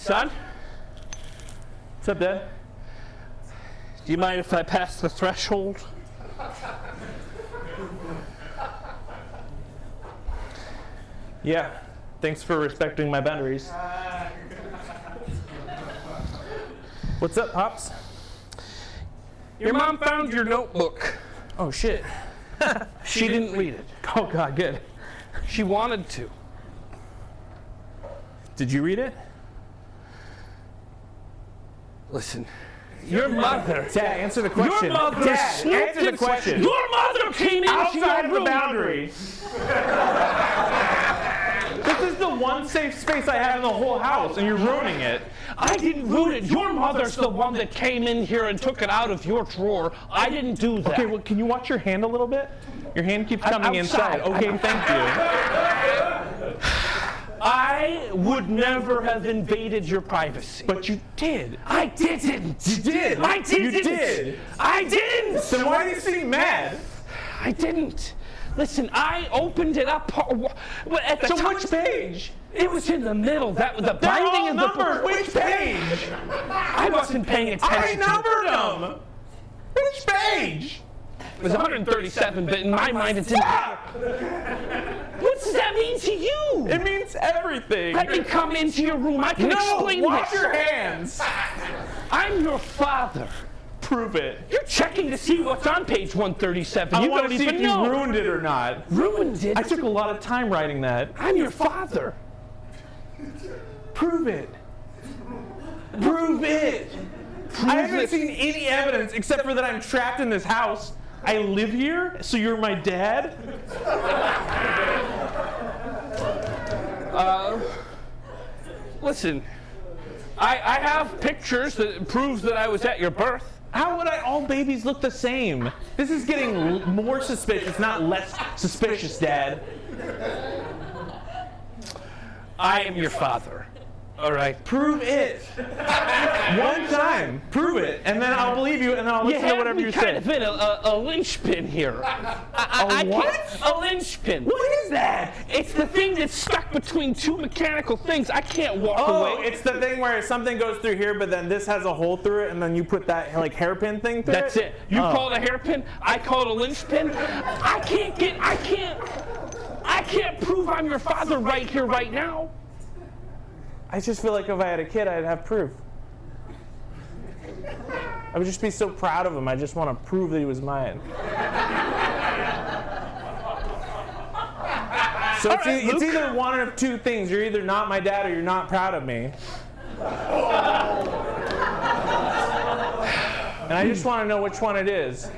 son. What's up, Dad? Do you mind if I pass the threshold? Yeah. Thanks for respecting my boundaries. What's up, Pops? Your mom found your notebook. Oh, shit. She didn't read it. Oh, God, good. She wanted to. Did you read it? Listen, your mother. Dad, answer the question. Your mother Dad, answer the question. Your mother came into Outside your of the room. boundary. This is the one safe space I have in the whole house, and you're ruining it. I didn't ruin it. Your mother's the one that came in here and took it out of your drawer. I didn't do that. Okay, well, can you watch your hand a little bit? Your hand keeps coming inside. Okay, thank you. I would never have invaded your privacy. But you did. I didn't. You did. I didn't. You did. I didn't. Then why do you seem mad? I didn't. Listen, I opened it up at the So top. which page? It was in the middle. That was the They're binding all of the numbered. book. Which page? I wasn't paying I attention. numbered them. Which page? It was 137, but in my mind it didn't. What does that mean to you? It means everything. Let me come into your room. I can explain wash this. your hands. I'm your father. Prove it. You're checking to see what's on page 137. I You want don't to see even if you know. ruined it or not. Ruined it? I took a lot of time writing that. I'm your father. Prove it. Prove it. I haven't it. seen any evidence except for that I'm trapped in this house. I live here, so you're my dad? Listen, I have pictures that proves that I was at your birth. How would all babies look the same? This is getting more suspicious, not less suspicious, Dad. I am your father. All right. Prove it. One time. Prove it. And then I'll believe you, and then I'll listen to whatever you kind say. of in a linchpin here. I what? can't- A linchpin. What is that? It's the thing that's stuck between two mechanical things. I can't walk Oh, away. it's the thing where something goes through here, but then this has a hole through it, and then you put that like hairpin thing through That's it. You Oh. call it a hairpin. I call it a linchpin. I can't prove I'm your father right here, right now. I just feel like if I had a kid, I'd have proof. I would just be so proud of him. I just want to prove that he was mine. So it's either one of two things. You're either not my dad or you're not proud of me. And I just want to know which one it is.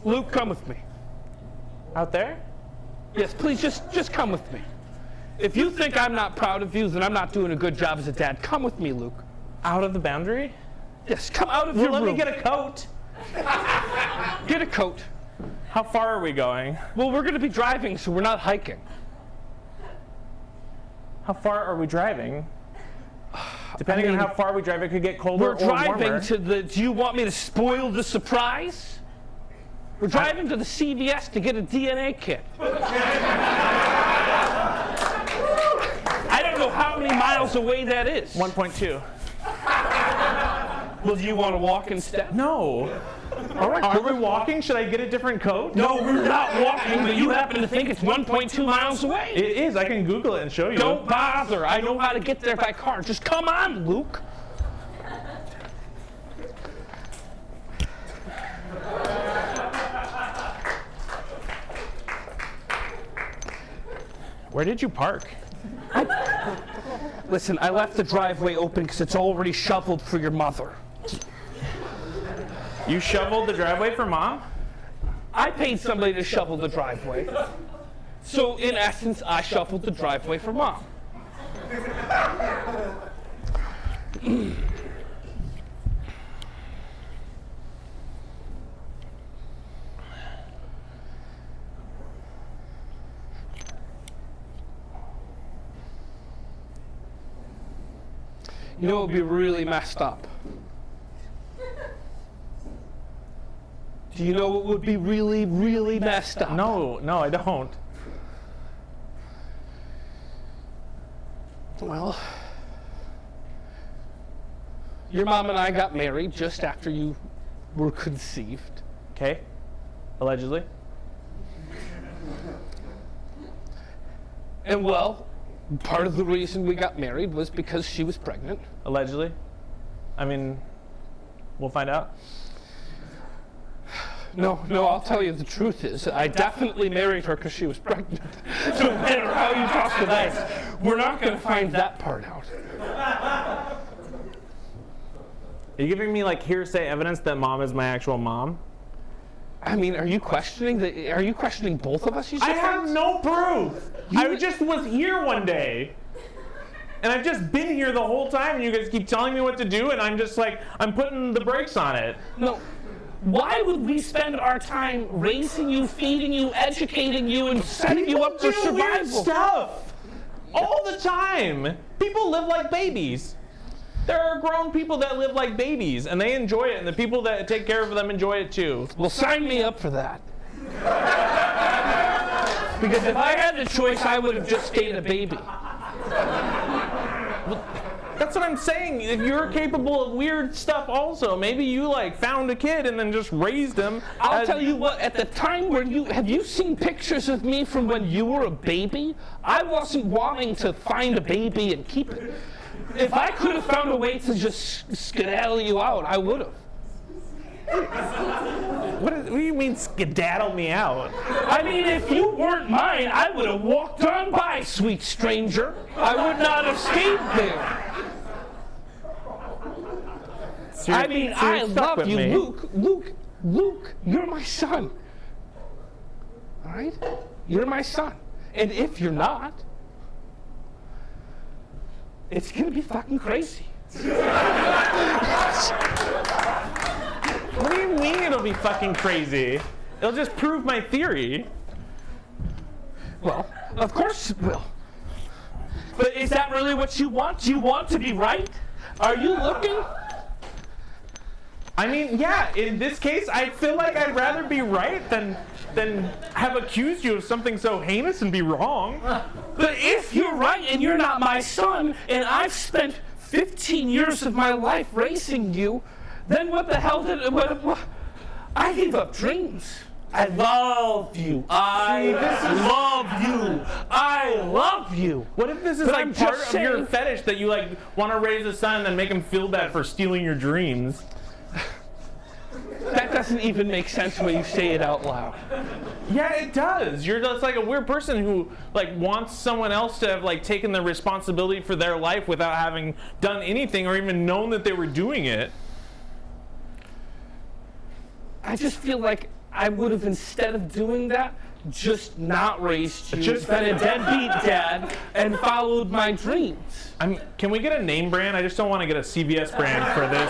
Luke, come with me. Out there? Yes, please, just come with me. If you think I'm not proud of you, then I'm not doing a good job as a dad. Come with me, Luke. Out of the boundary? Yes, come out of Well, your let room. me get a coat. Get a coat. How far are we going? Well, we're going to be driving, so we're not hiking. How far are we driving? Depending on how far we drive, it could get colder We're or warmer. driving to the... Do you want me to spoil the surprise? We're driving to the CVS to get a DNA kit. I don't know how many miles away that is. 1.2. Well, do you want to walk instead? No. All right. Are we walking? Should I get a different coat? No, we're not walking, but you happen to think it's 1.2 miles away. It is. I can Google it and show you. Don't bother. I know how to get there by car. Just come on, Luke. Where did you park? Listen, I left the driveway open because it's already shoveled for your mother. You shoveled the driveway for Mom? I paid somebody to shovel the driveway. So, in essence, I shoveled the driveway for Mom. You know what would be really messed up? Do you know what would be really, really messed up? No, I don't. Well, Your mom and I got married just after you were conceived. Okay. Allegedly. And well, part of the reason we got married was because she was pregnant. Allegedly. I mean, we'll find out. No, I'll tell you the truth is, I definitely married her because she was pregnant. So no matter how you toss the dice, we're not going to find that part out. Are you giving me like hearsay evidence that mom is my actual mom? I mean, are you questioning both of us? I have no proof. I just was here one day. And I've just been here the whole time, and you guys keep telling me what to do, and I'm just like, I'm putting the brakes on it. No. Why would we spend our time raising you, feeding you, educating you, and setting you up for survival? Weird stuff all the time. People live like babies. There are grown people that live like babies, and they enjoy it, and the people that take care of them enjoy it too. Well, sign me up for that. Because if I had the choice, I would have just stayed a baby. That's what I'm saying. If you're capable of weird stuff also, maybe you like found a kid and then just raised him. I'll tell you what, at the time when have you seen pictures of me from when you were a baby? I wasn't wanting to find a baby and keep it. If I could have found a way to just skedaddle you out, I would have. What do you mean skedaddle me out? I mean, if you weren't mine, I would have walked on by, sweet stranger. I would not have stayed there. I mean, I love you, Luke, you're my son. All right? You're my son. And if you're not, it's going to be fucking crazy. What do you mean it'll be fucking crazy? It'll just prove my theory. Well, of course it will. But is that really what you want? Do you want to be right? Are you looking? I mean, yeah, in this case, I feel like I'd rather be right than have accused you of something so heinous and be wrong. But if you're right and you're not my son, and I've spent 15 years of my life raising you, then what the hell I gave up dreams. I love you. I love you. What if this is But like I'm part just of your saying- fetish that you like want to raise a son and then make him feel bad for stealing your dreams? That doesn't even make sense when you say it out loud. Yeah, it does. You're just like a weird person who like wants someone else to have like taken the responsibility for their life without having done anything or even known that they were doing it. I just feel like I would have, instead of doing that, just not raised you, Just been a deadbeat dad, and followed my dreams. Can we get a name brand? I just don't want to get a CVS brand for this.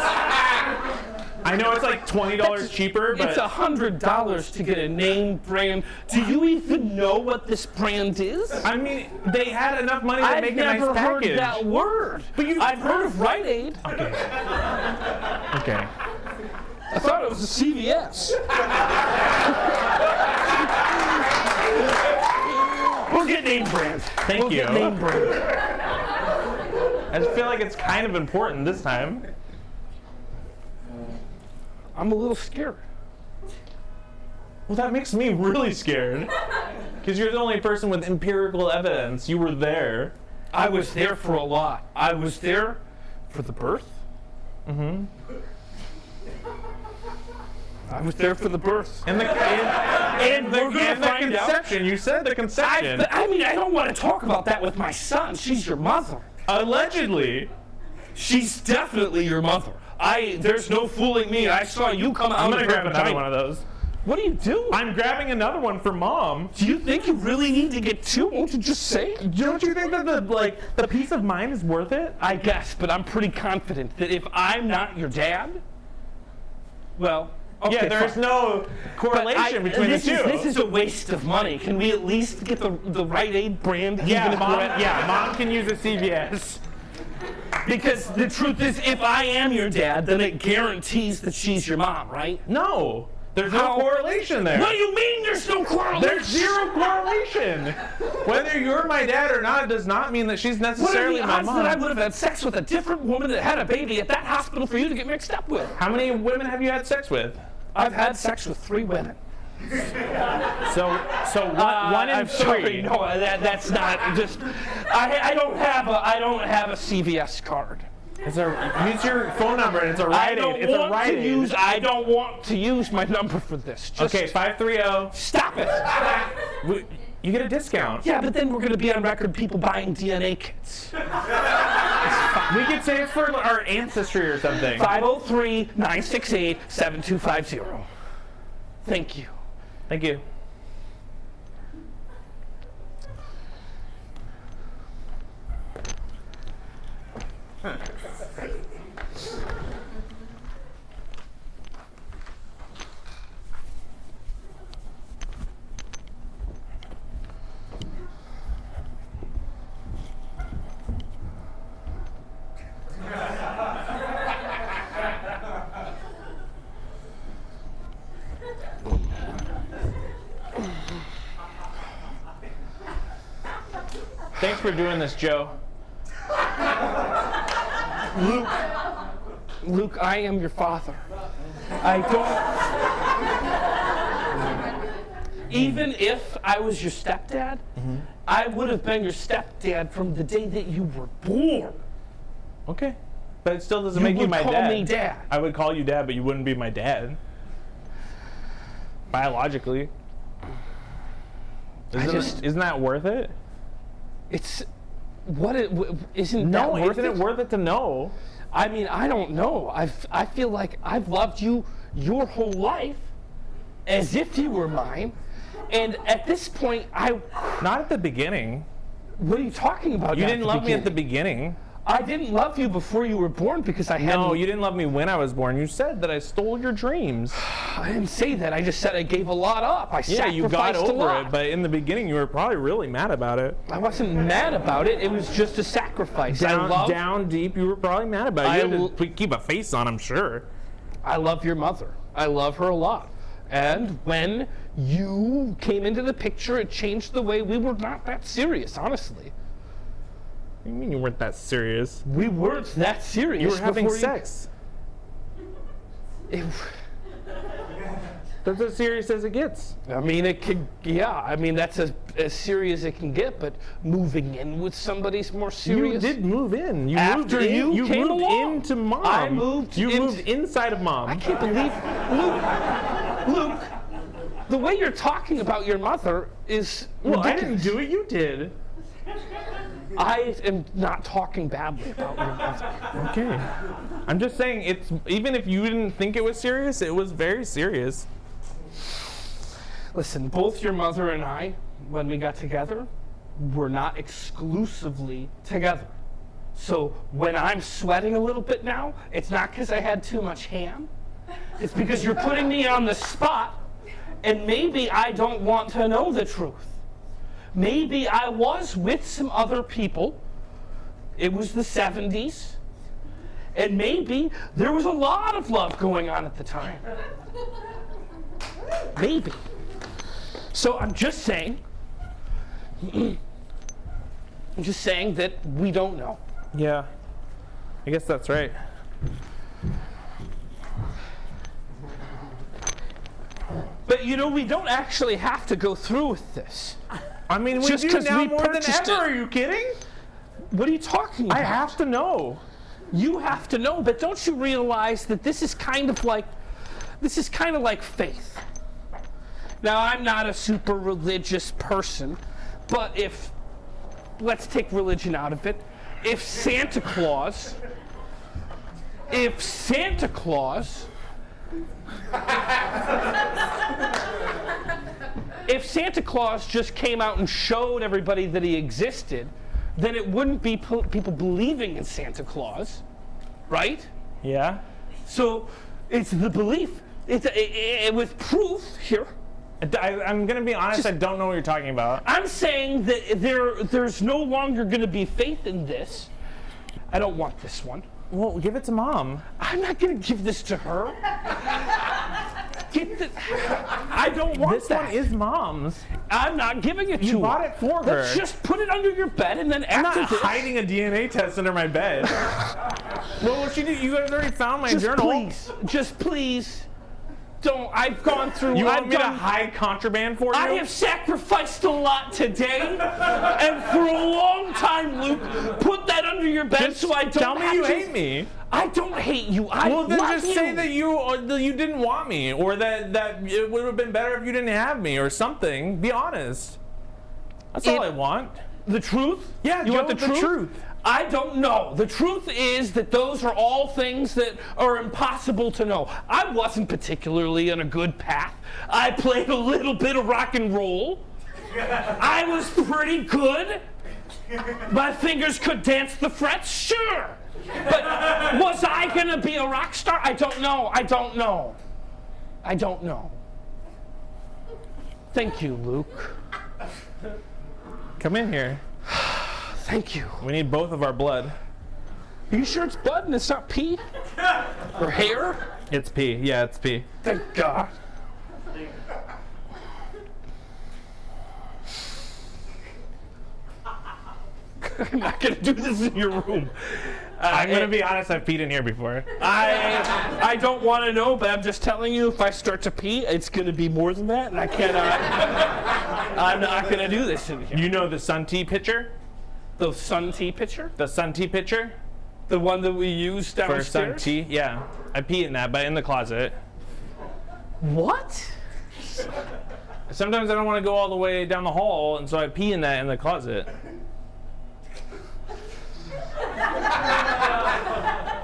I know it's like $20 cheaper, but It's $100 to get a name brand. Do you even know what this brand is? I mean, they had enough money to I've make a nice never heard package. that word. But I've heard of Rite Aid. Okay. I thought it was a CVS. We'll get name brand. Thank you. Get name brand. I just feel like it's kind of important this time. I'm a little scared. Well, that makes me really scared. Because you're the only person with empirical evidence. You were there. I was there for a lot. I was there for the birth. Mm-hmm. I was there for the birth. And the conception. You said the conception. I mean, I don't want to talk about that with my son. She's your mother. Allegedly. She's definitely your mother. There's no fooling me. I saw you come out. I'm going to grab another one of those. What do you do? I'm grabbing another one for Mom. Do you think you really need to get two? Won't you just say it? Don't you think that the peace of mind is worth it? I guess, but I'm pretty confident that if I'm not your dad, well, okay, yeah, there's fine. no correlation between the two. This is a waste of money. Can we at least get the Rite Aid brand? Yeah, even if Mom. we're at- Yeah, Mom can use a CVS. Because the truth is, if I am your dad, then it guarantees that she's your mom, right? No, There's no correlation there. What do you mean there's no correlation? There's zero correlation. Whether you're my dad or not does not mean that she's necessarily my mom. What are the odds that I would have had sex with a different woman that had a baby at that hospital for you to get mixed up with? How many women have you had sex with? I've had sex with 3 women. So one in I'm 3. sorry, no, that's not just. I don't have a CVS card. Use your phone number and it's a Rite Aid. I don't want to use my number for this. Okay, 530. Stop it. You get a discount. Yeah, but then we're going to be on record people buying DNA kits. We could say it's for our ancestry or something. 503-968-7250. Thank you. Thank you. Thanks for doing this, Joe. Luke, I am your father. Even if I was your stepdad, I would have been your stepdad from the day that you were born. Okay. But it still doesn't make you my dad. You would call me dad. I would call you dad, but you wouldn't be my dad. Biologically. Isn't that worth it? Isn't it worth it to know? I mean, I don't know. I feel like I've loved you your whole life as if you were mine. And at this point, Not at the beginning. What are you talking about? You didn't love me at the beginning. I didn't love you before you were born because I had. No, you didn't love me when I was born. You said that I stole your dreams. I didn't say that. I just said I gave a lot up. You got over it, but in the beginning you were probably really mad about it. I wasn't mad about it. It was just a sacrifice. Down deep, you were probably mad about it. You had to keep a face on, I'm sure. I love your mother. I love her a lot. And when you came into the picture, it changed the way we were not that serious, honestly. What do you mean you weren't that serious? We weren't that serious. You were having sex. That's as serious as it gets. I mean, it could, yeah. I mean, that's as serious as it can get, but moving in with somebody's more serious. You did move in. You After moved in. you came moved along. into mom. I moved You moved inside of mom. I can't believe, Luke, the way you're talking about your mother is ridiculous. I didn't do it. You did. I am not talking badly about your mother. Okay. I'm just saying, it's even if you didn't think it was serious, it was very serious. Listen, both your mother and I, when we got together, were not exclusively together. So when I'm sweating a little bit now, it's not because I had too much ham. It's because you're putting me on the spot, and maybe I don't want to know the truth. Maybe I was with some other people. It was the 70s. And maybe there was a lot of love going on at the time. Maybe. So I'm just saying that we don't know. Yeah. I guess that's right. But you know, we don't actually have to go through with this. I mean, we do now more than ever. Are you kidding? What are you talking about? I have to know. You have to know, but don't you realize that this is kind of like faith? Now, I'm not a super religious person, but let's take religion out of it. If Santa Claus just came out and showed everybody that he existed, then it wouldn't be people believing in Santa Claus, right? Yeah. So it's the belief. With proof here. I'm going to be honest, I don't know what you're talking about. I'm saying that there's no longer going to be faith in this. I don't want this one. Well, give it to mom. I'm not going to give this to her. get the... I don't want This one is Mom's. I'm not giving it to her. You bought it for her. Let's just put it under your bed and then I'm after not this... hiding a DNA test under my bed. Well, what you guys already found my journal. Just please. Don't. I've gone through. You want me to hide contraband for you? I have sacrificed a lot today, and for a long time, Luke. Put that under your bed just so I don't. Tell me you hate me. I don't hate you. I well, then love just say that you didn't want me, or that it would have been better if you didn't have me, or something. Be honest. That's all I want. The truth? Yeah, you want the truth? I don't know. The truth is that those are all things that are impossible to know. I wasn't particularly on a good path. I played a little bit of rock and roll. I was pretty good. My fingers could dance the frets, sure. But was I going to be a rock star? I don't know. I don't know. I don't know. Thank you, Luke. Come in here. Thank you. We need both of our blood. Are you sure it's blood and it's not pee? Or hair? It's pee. Yeah, it's pee. Thank God. I'm not going to do this in your room. I'm going to be honest, I've peed in here before. I don't want to know, but I'm just telling you, if I start to pee, it's going to be more than that, and I cannot. I'm not going to do this in here. You know the Sun Tea pitcher? The Sun Tea pitcher? The Sun Tea pitcher? The one that we use downstairs? For Sun Tea, yeah. I pee in that, but in the closet. What? Sometimes I don't want to go all the way down the hall, and so I pee in that in the closet.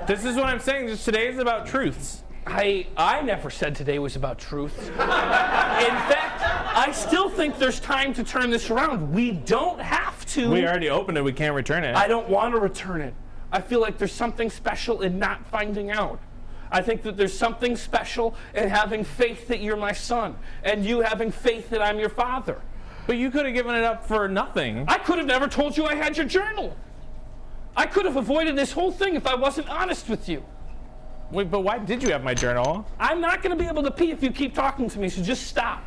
This is what I'm saying. Just today is about truths. I never said today was about truth. In fact, I still think there's time to turn this around. We don't have to. We already opened it. We can't return it. I don't want to return it. I feel like there's something special in not finding out. I think that there's something special in having faith that you're my son, and you having faith that I'm your father. But you could have given it up for nothing. I could have never told you I had your journal. I could have avoided this whole thing if I wasn't honest with you. Wait, but why did you have my journal? I'm not going to be able to pee if you keep talking to me, so just stop.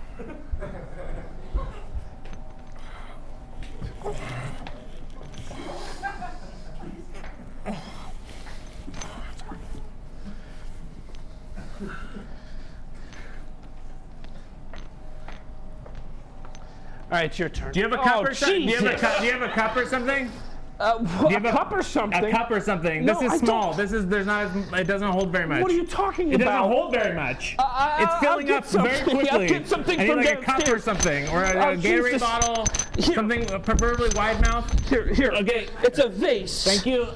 All right, it's your turn. Do you have a cup or something? Do you have a cup or something? A cup or something? A cup or something. No, this is I small. don't. There's not. It doesn't hold very much. What are you talking It about? doesn't hold very much. It's filling up very quickly. I'll get something I need from like a cup or downstairs. something, or a Gatorade Jesus. bottle, Here. something preferably wide mouth. Here. Okay, it's a vase. Thank you.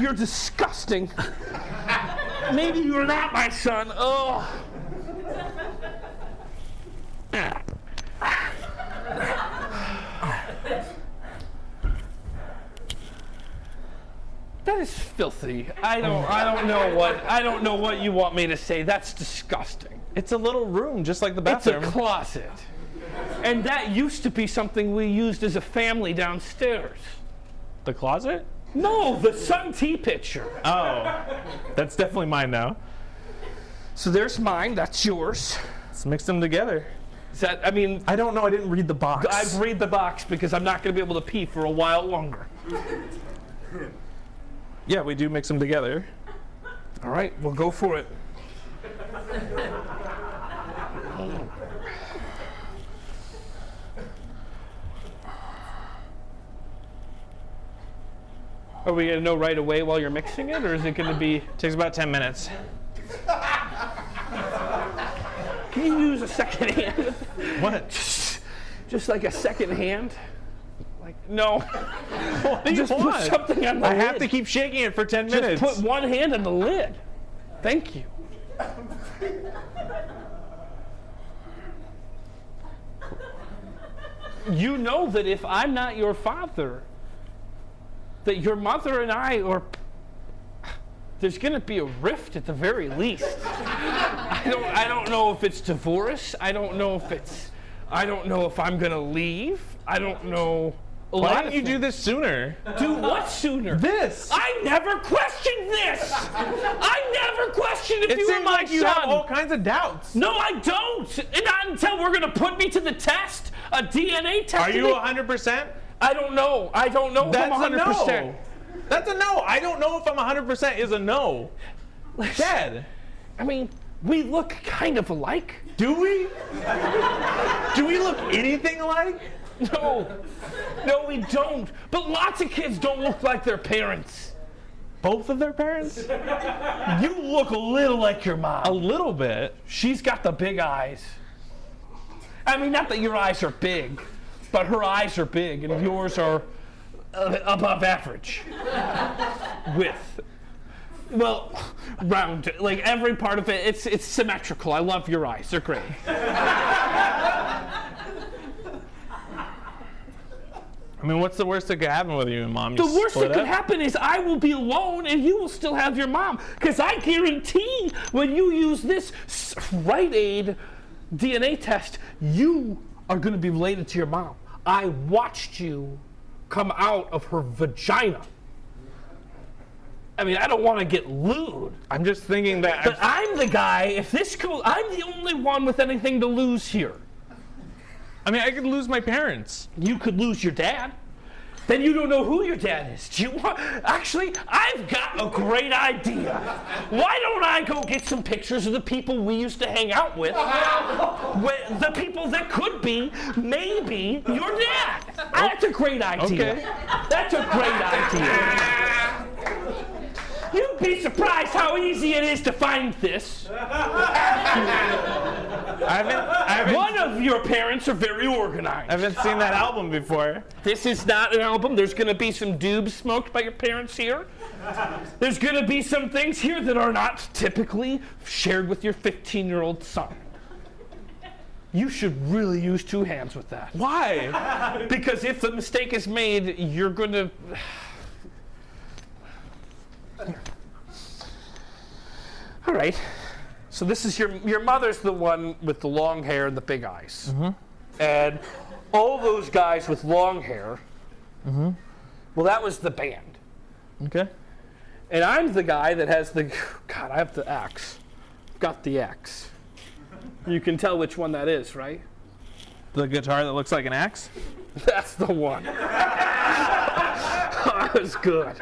You're disgusting. Maybe you're not my son. Oh. That is filthy. I don't know what you want me to say. That's disgusting. It's a little room, just like the bathroom. It's a closet. And that used to be something we used as a family downstairs. The closet? No, the Sun Tea pitcher. Oh, that's definitely mine now. So there's mine. That's yours. Let's mix them together. Is that? I mean, I don't know. I didn't read the box. I've read the box because I'm not going to be able to pee for a while longer. Yeah, we do mix them together. All right, we'll go for it. Are we going to know right away while you're mixing it, or is it going to be... Takes about 10 minutes. Can you use a second hand? What? Just like a second hand? Like, no. What do you Just want? put something on the I lid. have to keep shaking it for 10 Just minutes. put one hand on the lid. Thank you. You know that if I'm not your father, that your mother and I, or there's going to be a rift at the very least. I don't know if it's divorce. I don't know if I'm going to leave. I don't know. Why didn't you do this sooner? Do what sooner? This. I never questioned this. I never questioned question if It you were seems my like you son. have all kinds of doubts. No, I don't. And not until we're going to put me to the test, a DNA test. Are you 100%? I don't know. I don't know if I'm 100%. No. That's a no. I don't know if I'm 100% is a no. Dad. I mean, we look kind of alike. Do we? Do we look anything alike? No. No, we don't. But lots of kids don't look like their parents. Both of their parents? You look a little like your mom. A little bit. She's got the big eyes. I mean, not that your eyes are big, but her eyes are big and yours are above average. Well, round, like every part of it, it's symmetrical. I love your eyes. They're great. I mean, what's the worst that could happen with you and Mom? The worst that could happen is I will be alone and you will still have your mom. Because I guarantee when you use this Rite Aid DNA test, you are going to be related to your mom. I watched you come out of her vagina. I mean, I don't want to get lewd. I'm just thinking that. But I'm the guy, if this goes, I'm the only one with anything to lose here. I mean, I could lose my parents. You could lose your dad. Then you don't know who your dad is. Do you want? Actually, I've got a great idea. Why don't I go get some pictures of the people we used to hang out with? The people that could be, maybe, your dad. That's a great idea. Okay. That's a great idea. You'd be surprised how easy it is to find this. One of your parents are very organized. I haven't seen that album before. This is not an album. There's going to be some doobs smoked by your parents here. There's going to be some things here that are not typically shared with your 15-year-old son. You should really use two hands with that. Why? Because if the mistake is made, you're going to... All right. So this is your mother's the one with the long hair and the big eyes. Mm-hmm. And all those guys with long hair, mm-hmm. Well, that was the band. Okay. And I'm the guy that has the, God, I have the axe. I've got the axe. You can tell which one that is, right? The guitar that looks like an axe? That's the one. I was good.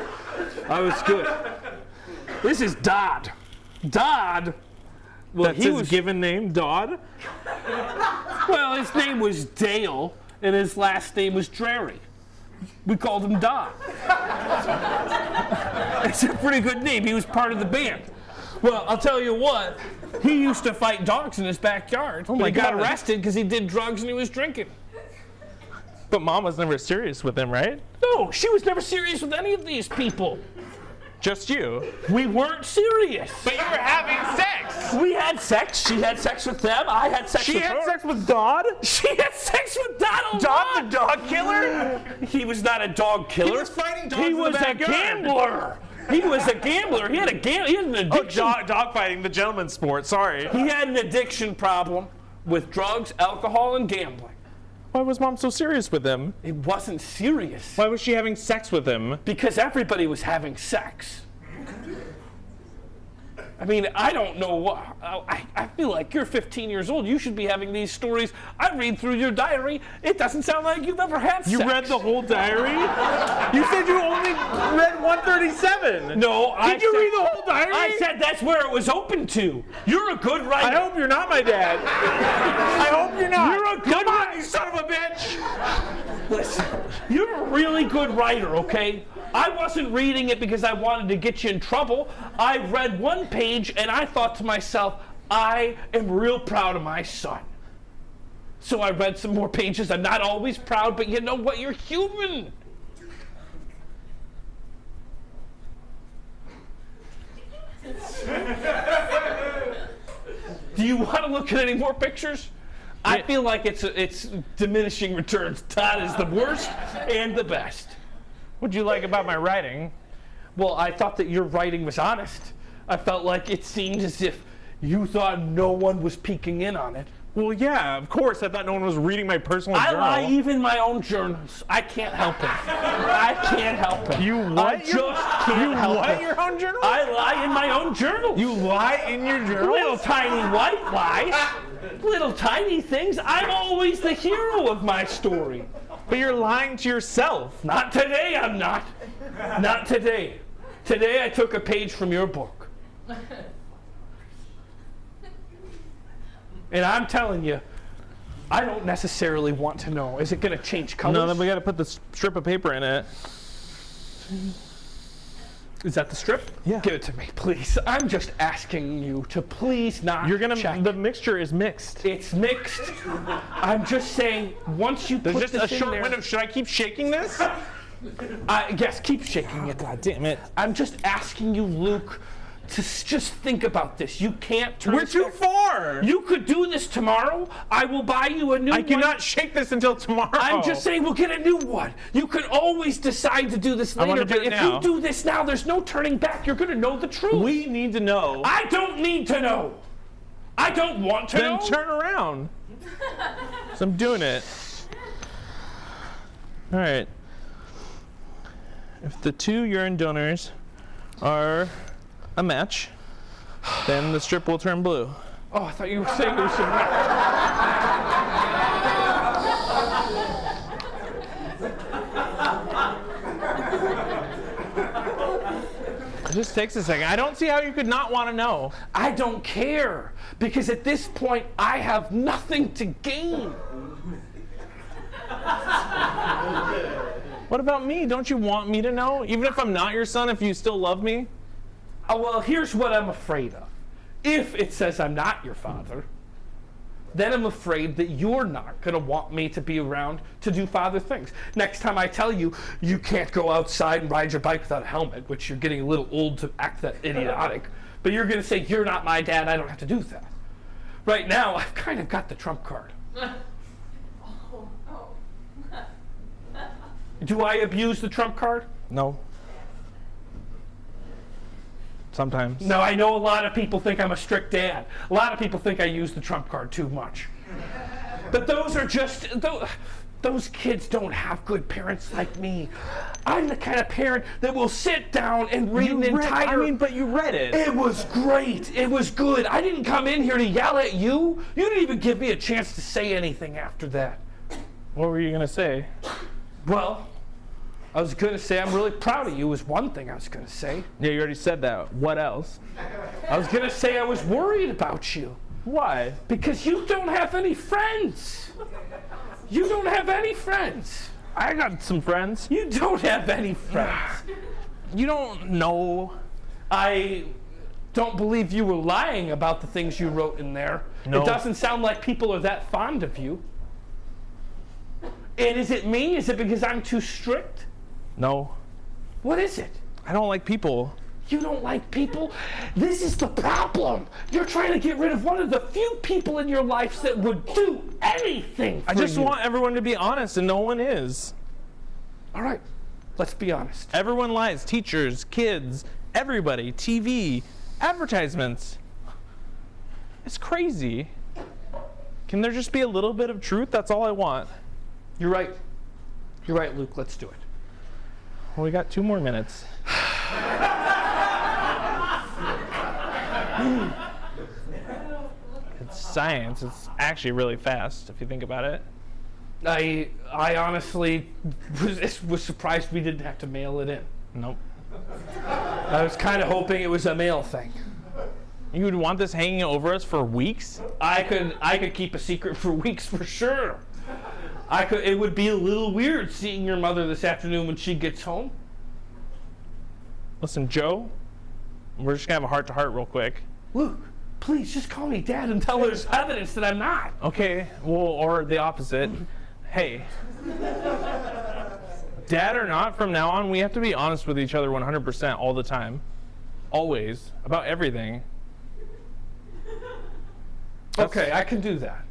This is Dodd. Dodd. Well, That's his given name, Dodd? Well, his name was Dale, and his last name was Drary. We called him Dodd. It's a pretty good name. He was part of the band. Well, I'll tell you what. He used to fight dogs in his backyard. Oh my he got God. arrested because he did drugs and he was drinking. But Mom was never serious with him, right? No, she was never serious with any of these people. Just you. We weren't serious. But you were having sex. We had sex. She had sex with them. I had sex with her. She had sex with Dodd? She had sex with Donald. Dodd the dog killer? He was not a dog killer. He was fighting dogs He in the was a backyard. gambler. He was a gambler. He had an addiction. Oh, dog fighting, the gentleman's sport. Sorry. He had an addiction problem with drugs, alcohol, and gambling. Why was Mom so serious with him? It wasn't serious. Why was she having sex with him? Because everybody was having sex. I mean, I don't know what. I feel like you're 15 years old. You should be having these stories. I read through your diary. It doesn't sound like you've ever had sex. You read the whole diary? You said you only read 137. No, Did you read the whole diary? I said that's where it was open to. You're a good writer. I hope you're not my dad. I hope you're not. You're a good writer, you son of a bitch. Listen, you're a really good writer, okay? I wasn't reading it because I wanted to get you in trouble. I read one page and I thought to myself, I am real proud of my son. So I read some more pages. I'm not always proud, but you know what? You're human. Do you want to look at any more pictures? I feel like it's diminishing returns. Todd is the worst and the best. What'd you like about my writing? Well, I thought that your writing was honest. I felt like it seemed as if you thought no one was peeking in on it. Well, yeah, of course. I thought no one was reading my personal journal. I lie even in my own journals. I can't help it. I can't help it. You what? I just can't help it. Your own journal? I lie in my own journal. You lie in your journal? Little tiny white lies. Little tiny things. I'm always the hero of my story. But you're lying to yourself. Not today, I'm not. Not today. Today I took a page from your book. And I'm telling you, I don't necessarily want to know. Is it going to change colors? No, then we got to put the strip of paper in it. Is that the strip? Yeah. Give it to me, please. I'm just asking you to please not check. The mixture is mixed. It's mixed. I'm just saying, once you There's put just this a in short there, window. Should I keep shaking this? yes, keep shaking it. God damn it. I'm just asking you, Luke, to just think about this. You can't turn. We're too far. You could do this tomorrow. I will buy you a new one. I cannot shake this until tomorrow. I'm just saying we'll get a new one. You could always decide to do this later, but if you do this now, there's no turning back. You're going to know the truth. We need to know. I don't need to know. I don't want to know. Then turn around. So I'm doing it. All right. If the two urine donors are a match, then the strip will turn blue. Oh, I thought you were saying it was It just takes a second. I don't see how you could not want to know. I don't care, because at this point, I have nothing to gain. What about me? Don't you want me to know? Even if I'm not your son, if you still love me? Oh, well, here's what I'm afraid of. If it says I'm not your father, then I'm afraid that you're not going to want me to be around to do father things. Next time I tell you, you can't go outside and ride your bike without a helmet, which you're getting a little old to act that idiotic, but you're going to say, you're not my dad, I don't have to do that. Right now, I've kind of got the trump card. Do I abuse the trump card? No. Sometimes. No, I know a lot of people think I'm a strict dad. A lot of people think I use the trump card too much. But those are just, those kids don't have good parents like me. I'm the kind of parent that will sit down and read an entire... but you read it. It was great. It was good. I didn't come in here to yell at you. You didn't even give me a chance to say anything after that. What were you going to say? Well, I was going to say I'm really proud of you was one thing I was going to say. Yeah, you already said that. What else? I was going to say I was worried about you. Why? Because you don't have any friends. You don't have any friends. I got some friends. You don't have any friends. You don't know. I don't believe you were lying about the things you wrote in there. No. It doesn't sound like people are that fond of you. And is it me? Is it because I'm too strict? No. What is it? I don't like people. You don't like people? This is the problem. You're trying to get rid of one of the few people in your life that would do anything for I just you. want everyone to be honest, and no one is. All right, let's be honest. Everyone lies. Teachers, kids, everybody, TV, advertisements. It's crazy. Can there just be a little bit of truth? That's all I want. You're right. You're right, Luke. Let's do it. Well, we got 2 more minutes. It's science. It's actually really fast if you think about it. I honestly was surprised we didn't have to mail it in. Nope. I was kind of hoping it was a mail thing. You would want this hanging over us for weeks? I could keep a secret for weeks for sure. It would be a little weird seeing your mother this afternoon when she gets home. Listen, Joe, we're just going to have a heart-to-heart real quick. Luke, please just call me Dad until there's evidence that I'm not. Okay, well, or the opposite. Hey, Dad or not, from now on, we have to be honest with each other 100% all the time. Always. About everything. Okay, I can do that.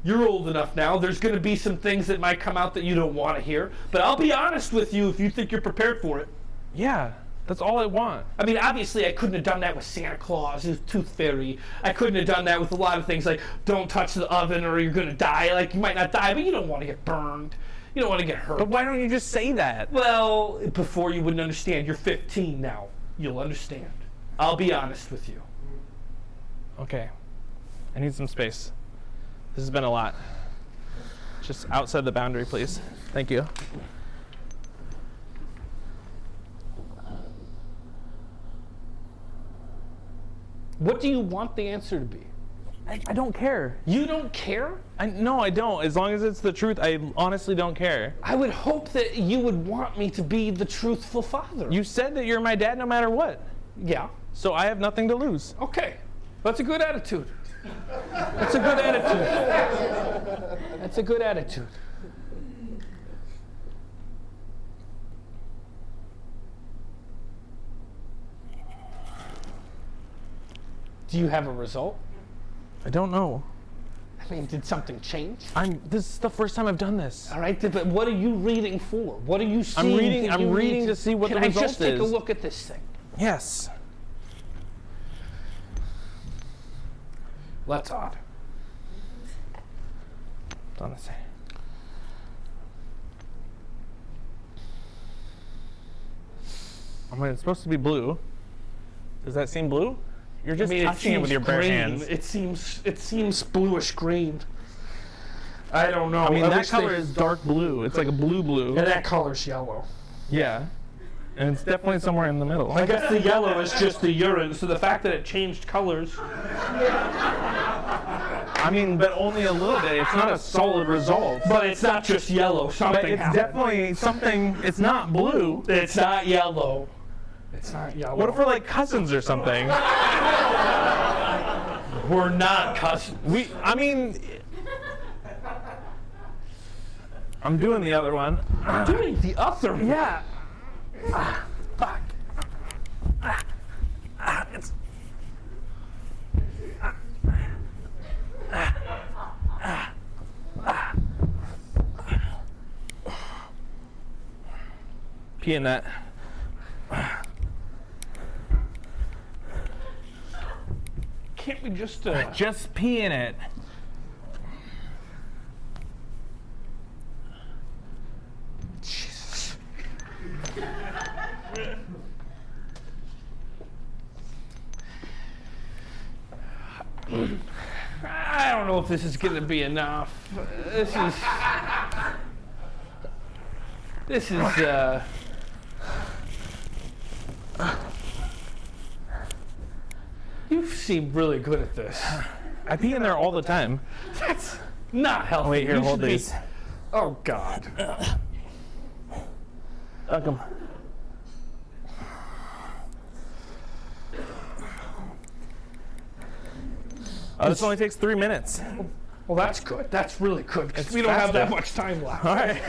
You're old enough now. There's going to be some things that might come out that you don't want to hear. But I'll be honest with you if you think you're prepared for it. Yeah. That's all I want. I mean, obviously, I couldn't have done that with Santa Claus, his Tooth Fairy. I couldn't have done that with a lot of things like don't touch the oven or you're going to die. Like, you might not die, but you don't want to get burned. You don't want to get hurt. But why don't you just say that? Well, before you wouldn't understand. You're 15 now. You'll understand. I'll be honest with you. Okay. I need some space. This has been a lot. Just outside the boundary, please. Thank you. What do you want the answer to be? I don't care. You don't care? No, I don't. As long as it's the truth, I honestly don't care. I would hope that you would want me to be the truthful father. You said that you're my dad no matter what. Yeah. So I have nothing to lose. Okay. That's a good attitude. That's a good attitude. That's a good attitude. Do you have a result? I don't know. I mean, did something change? This is the first time I've done this. All right, but what are you reading for? What are you seeing? I'm reading to see what the result is. Can I just take a look at this thing? Yes. That's odd. Hold on a second. I mean, it's supposed to be blue. Does that seem blue? You're just touching it with your bare hands. It seems bluish green. I don't know. I mean, that color is dark blue. It's like a blue. Yeah, that color's yellow. Yeah. And it's definitely somewhere in the middle. I guess the yellow is just the urine, so the fact that it changed colors. I mean, but only a little bit. It's not a solid result. But it's not just yellow. Something But it's happened. definitely something. It's not blue. It's not yellow. It's not yellow. What if we're like cousins or something? We're not cousins. I'm doing the other one. Doing the other one? Yeah. Fuck. It's. Pee in that. Can't we just Just pee in it. Jesus. I don't know if this is going to be enough. This is you seem really good at this. I pee in there all the time. That's not healthy. Wait, here, You hold should be- these. Oh, God. Duck 'em. This only takes 3 minutes. Well, that's good. That's really good because It's we don't have that faster. much time left. All right.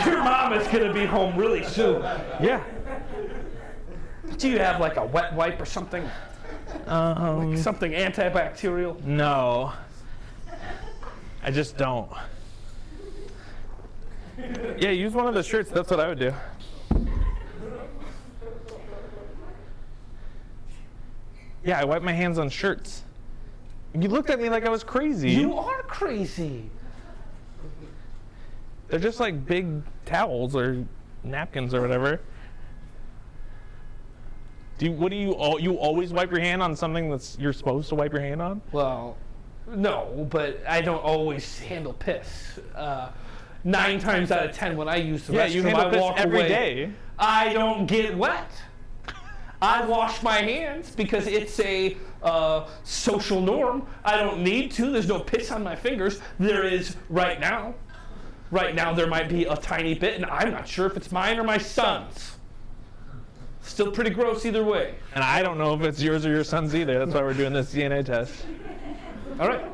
Your mom is going to be home really soon. Yeah. Do you have like a wet wipe or something? Like something antibacterial? No. I just don't. Yeah, use one of the shirts. That's what I would do. Yeah, I wipe my hands on shirts. You looked at me like I was crazy. You are crazy. They're just like big towels or napkins or whatever. You always wipe your hand on something you're supposed to wipe your hand on? Well, no, but I don't always handle piss. 9 times out of 10 when I use the restroom, you handle I piss walk every away. day. I don't get wet. I wash my hands because it's a social norm. I don't need to. There's no piss on my fingers. There is right now. Right now there might be a tiny bit, and I'm not sure if it's mine or my son's. Still pretty gross either way. And I don't know if it's yours or your son's either. That's why we're doing this DNA test. All right.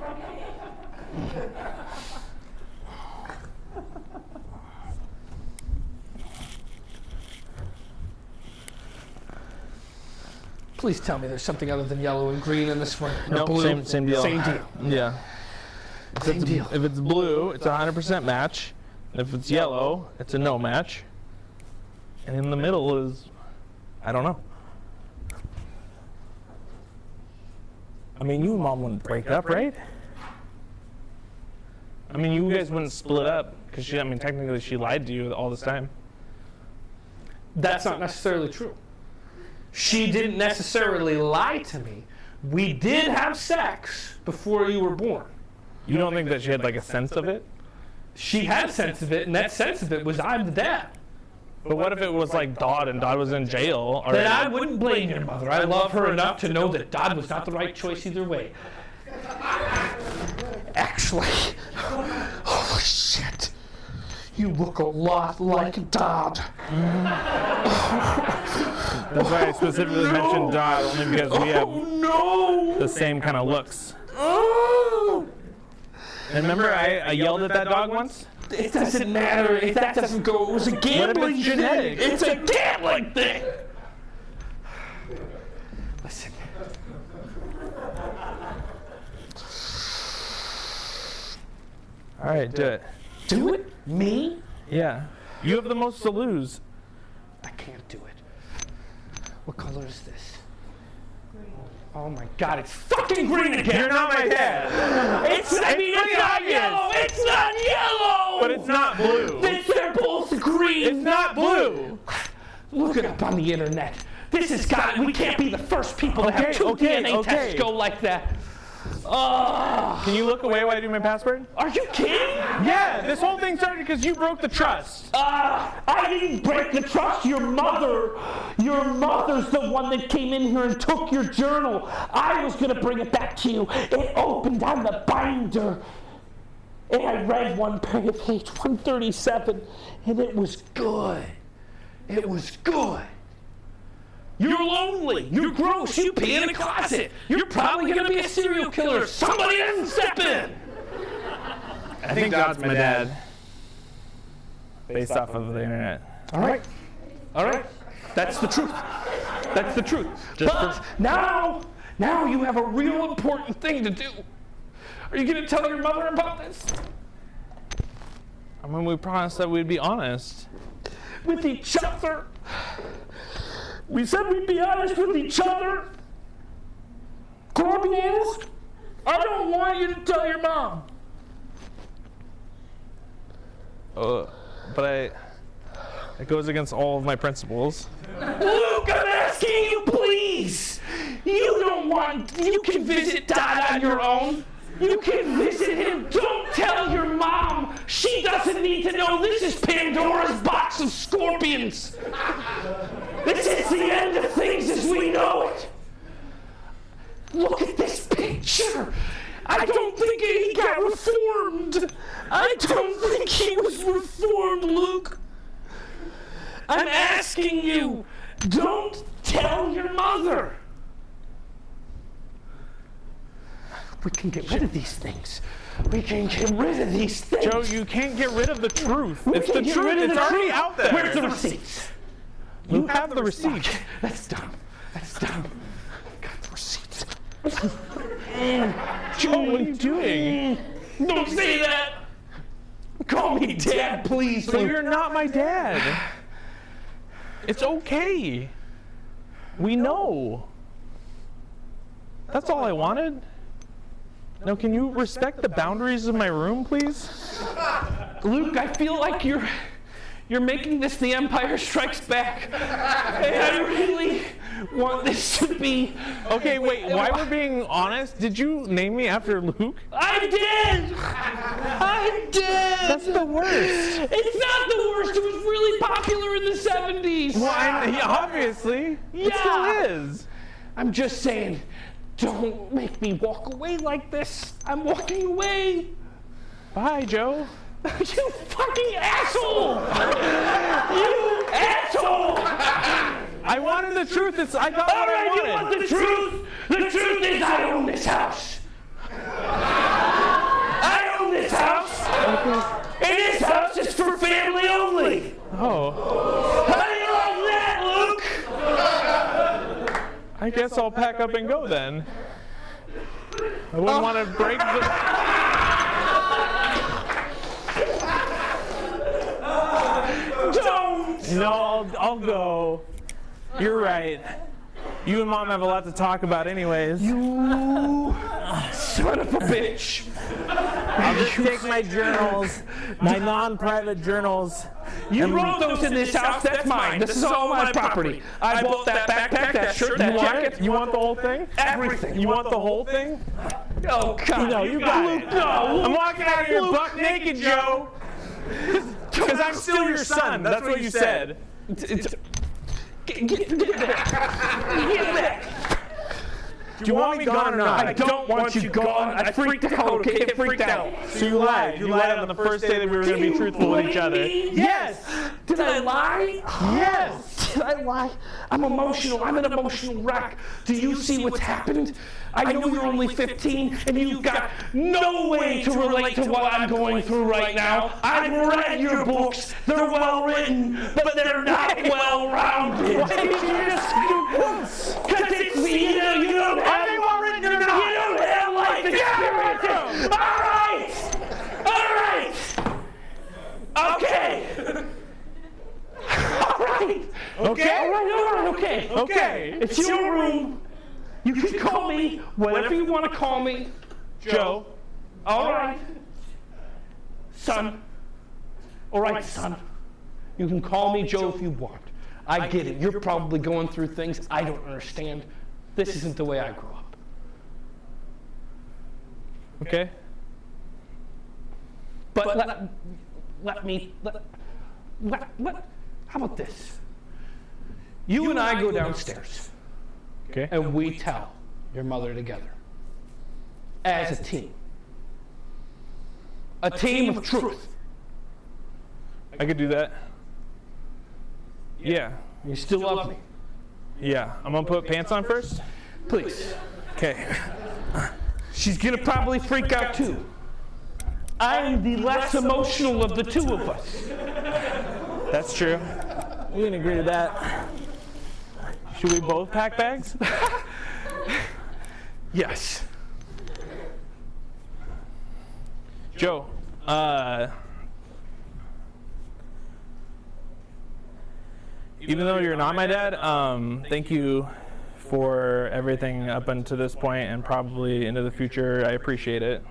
Please tell me there's something other than yellow and green in this one. Or Nope, blue. same deal. Same deal. Yeah. Same deal. If it's blue, it's a 100% match. If it's yellow, it's a no match. And in the middle is, I don't know. I mean, you and Mom wouldn't break up, right? I mean, you guys wouldn't split up because technically she lied to you all this time. That's not necessarily true. She didn't necessarily lie to me. We did have sex before you were born. You don't think that she had like a sense of it? She had a sense of it, and that sense of it was I'm the dad. But what if it was like Dodd and Dodd was in jail? Then I wouldn't blame your mother. I love her enough to know that Dodd was not the right choice either way. Actually, holy shit, you look a lot like Dodd. That's why I specifically mentioned Dodd, only because we have the same kind of looks. And remember I yelled at that dog once? It doesn't matter if that doesn't go. It was a gambling thing. It's a gambling thing. Listen. All right, do it. Do it? Me? Yeah. You have the most to lose. I can't do it. What color is this? Oh my God, it's fucking green again! You're not my dad! It's not yellow! It's not yellow! But it's not blue. They're both green! It's not blue! Look it up on the internet. This has got, we can't be the first people to have two DNA tests go like that. Can you look away while I do my password? Are you kidding? Yeah, this whole thing started because you broke the trust. I didn't break the trust. Your mother's the one that came in here and took your journal. I was going to bring it back to you. It opened on the binder. And I read page 137, and it was good. It was good. You're lonely. You're gross. You pee in a closet. You're probably going to be a serial killer if somebody doesn't step in. I think God's my dad. Based off of the internet. All right. That's the truth. That's the truth. But now you have a real important thing to do. Are you going to tell your mother about this? I mean, we promised that we'd be honest. With each other. We said we'd be honest with each other. Can I be honest? I don't want you to tell your mom. But it goes against all of my principles. Luke, I'm asking you, please. You can visit Dad on your own. You can visit him. Don't tell your mom. She doesn't need to know. This is Pandora's box of scorpions. This is the end of things as we know it. Look at this picture. I don't think he got reformed. I don't think he was reformed, Luke. I'm asking you, don't tell your mother. We can get rid of these things. We can get rid of these things. Joe, you can't get rid of the truth. It's the truth. It's already out there. Where's the receipts? You have the receipts. Okay, that's dumb. I've got the receipts. Joe, what are you doing? Don't say that. Call me Dad, please. But you're not my dad. It's okay. We know. That's all I wanted. Now, can you respect the boundaries of my room, please? Luke, I feel like you're making this The Empire Strikes Back. And I really want this to be... Okay, wait, why we're being honest, did you name me after Luke? I did! That's the worst. It's not the worst. It was really popular in the 70s. Well, obviously. Yeah. It still is. I'm just saying, don't make me walk away like this. I'm walking away. Bye, Joe. You fucking asshole! You asshole! I wanted the truth. I got what I wanted. You want the truth? The truth is I own this house. I own this house. And this house is for family only. Oh. How do you like that, Luke? I guess I'll pack up and go then. I wouldn't want to break the... Don't No, I'll go. You're right. You and Mom have a lot to talk about anyways. You son of a bitch. I'll just take my journals, my non-private journals. You wrote those in this house, that's mine. This is all my property. I bought that backpack, that shirt, that jacket. You want the whole thing? Everything. You want the whole thing? Oh, God. No, you got it. No. I'm walking out of here buck naked, Joe. Because I'm still your son. That's what you said. Get back. Get back. Do you want me gone or not? I don't want you gone. I freaked out, okay? I freaked out. So you lied. You lied on the first day that we were going to be truthful with each other. Yes. Did I lie? Yes. Did I lie? I'm emotional. I'm an emotional wreck. Do you see what's happened? I know you're only 15 and you've got no way to relate to what I'm going through right now. I've read your books. They're well written, but they're not well rounded. Why did you just do books? Because it's me. You don't have they well written or not? You don't have life experiences. All right. Okay. All right. Okay. Okay. It's your room. You can call me whatever you want to call me. Joe. All right. Son. All right, son. You can call me Joe if you want. I get it. You're probably going through things I don't understand. This isn't the way I grew up. Okay. But how about this? You and I go downstairs. Okay. And we tell your mother together. As a team. A team of truth. I could do that. Yeah. You still love me. Yeah. I'm going to put pants on first? Please. Okay. She's going to probably freak out too. I am the less emotional of the two of us. That's true. We can agree to that. Should we both pack bags? Yes. Joe, even though you're not my dad, thank you for everything up until this point and probably into the future. I appreciate it.